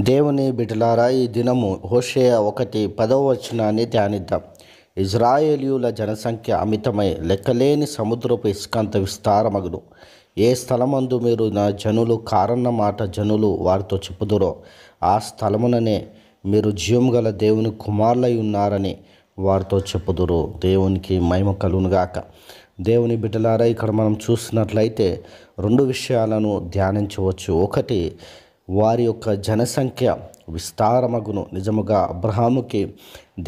దేవుని బిడ్డలారా, ఈ దినము హోషేయ 1:10 ధ్యానిద్దాం. ఇజ్రాయేలీయుల జనసంఖ్య అమితమై లెక్కలేని సముద్రపు ఇసుకంత విస్తారమగును. ఏ స్థలమందు మీరు నా జనులు కారన్న మాట జనులు వారితో చెప్పుదురో ఆ స్థలముననే మీరు జీవము గల దేవుని కుమారులై ఉన్నారని వారితో చెప్పుదురు. దేవునికి మహిమ కలుగునుగాక. దేవుని బిడ్డలారా, ఇక్కడ మనం చూసినట్లయితే 2 విషయాలను ధ్యానించవచ్చు. ఒకటి, వారి యొక్క జనసంఖ్య విస్తారమగును. నిజముగా అబ్రహాముకి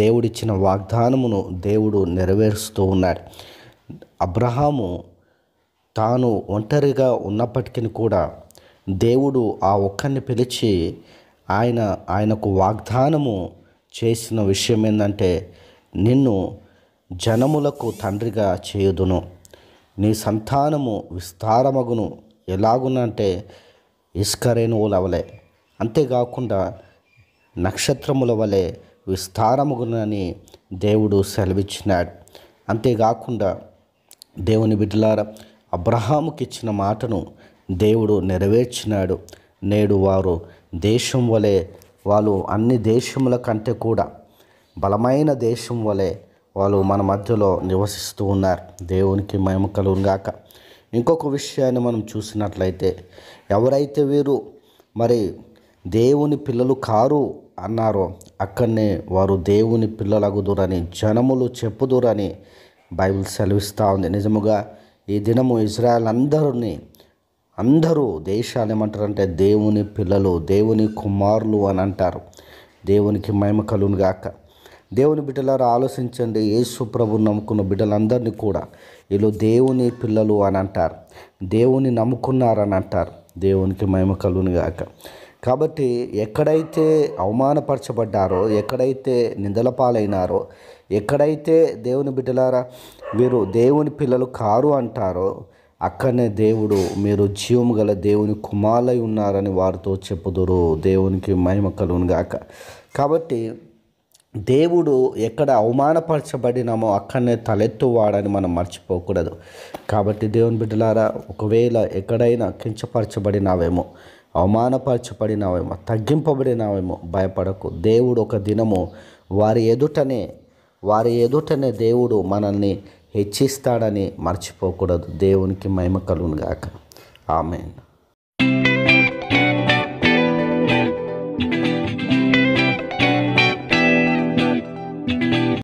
దేవుడిచ్చిన వాగ్దానమును దేవుడు నెరవేరుస్తూ ఉన్నాడు. అబ్రహాము తాను ఒంటరిగా ఉన్నప్పటికీ కూడా దేవుడు ఆ ఒక్కరిని పిలిచి ఆయనకు వాగ్దానము చేసిన విషయం ఏంటంటే, నిన్ను జనములకు తండ్రిగా చేయుదును, నీ సంతానము విస్తారమగును. ఎలాగునంటే ఇస్కరేణువుల వలె, అంతేకాకుండా నక్షత్రముల వలె విస్తారమగునని దేవుడు సెలవిచ్చినాడు. అంతేకాకుండా దేవుని బిడ్డలారా, అబ్రహాముకి ఇచ్చిన మాటను దేవుడు నెరవేర్చినాడు. నేడు వారు దేశం వలె, వాళ్ళు అన్ని దేశముల కంటే కూడా బలమైన దేశం వలె వాళ్ళు మన మధ్యలో నివసిస్తూ ఉన్నారు. దేవునికి మహిమ కలుగునుగాక. ఇంకొక విషయాన్ని మనం చూసినట్లయితే, ఎవరైతే వీరు మరి దేవుని పిల్లలు కారు అన్నారో అక్కడనే వారు దేవుని పిల్లలగుదురని జనములు చెప్పుదురని బైబిల్ సెలవిస్తూ ఉంది. నిజముగా ఈ దినము ఇజ్రాయెల్ అందరూ దేశాలు ఏమంటారంటే దేవుని పిల్లలు, దేవుని కుమారులు అని అంటారు. దేవునికి మహిమ కలుగునుగాక. దేవుని బిడ్డలారా, ఆలోచించండి. యేసు ప్రభువుని నమ్ముకున్న బిడ్డలందరినీ కూడా వీళ్ళు దేవుని పిల్లలు అని అంటారు, దేవుని నమ్ముకున్నారని అంటారు. దేవునికి మహిమ కలుగునుగాక. కాబట్టి ఎక్కడైతే అవమానపరచబడ్డారో, ఎక్కడైతే నిందల పాలైనారో, ఎక్కడైతే దేవుని బిడ్డలారా వీరు దేవుని పిల్లలు కారు అంటారో అక్కడనే దేవుడు మీరు జీవము గల దేవుని కుమారులై ఉన్నారని వారితో చెప్పుదురు. దేవునికి మహిమ కలుగునుగాక. కాబట్టి దేవుడు ఎక్కడ అవమానపరచబడినామో అక్కడనే తలెత్తువాడని మనం మర్చిపోకూడదు. కాబట్టి దేవుని బిడ్డలారా, ఒకవేళ ఎక్కడైనా కించపరచబడినావేమో, అవమానపరచబడినావేమో, తగ్గింపబడినావేమో భయపడకు. దేవుడు ఒక దినము వారి ఎదుటనే దేవుడు మనల్ని హెచ్చిస్తాడని మర్చిపోకూడదు. దేవునికి మహిమ కలుగునుగాక. ఆమేన్.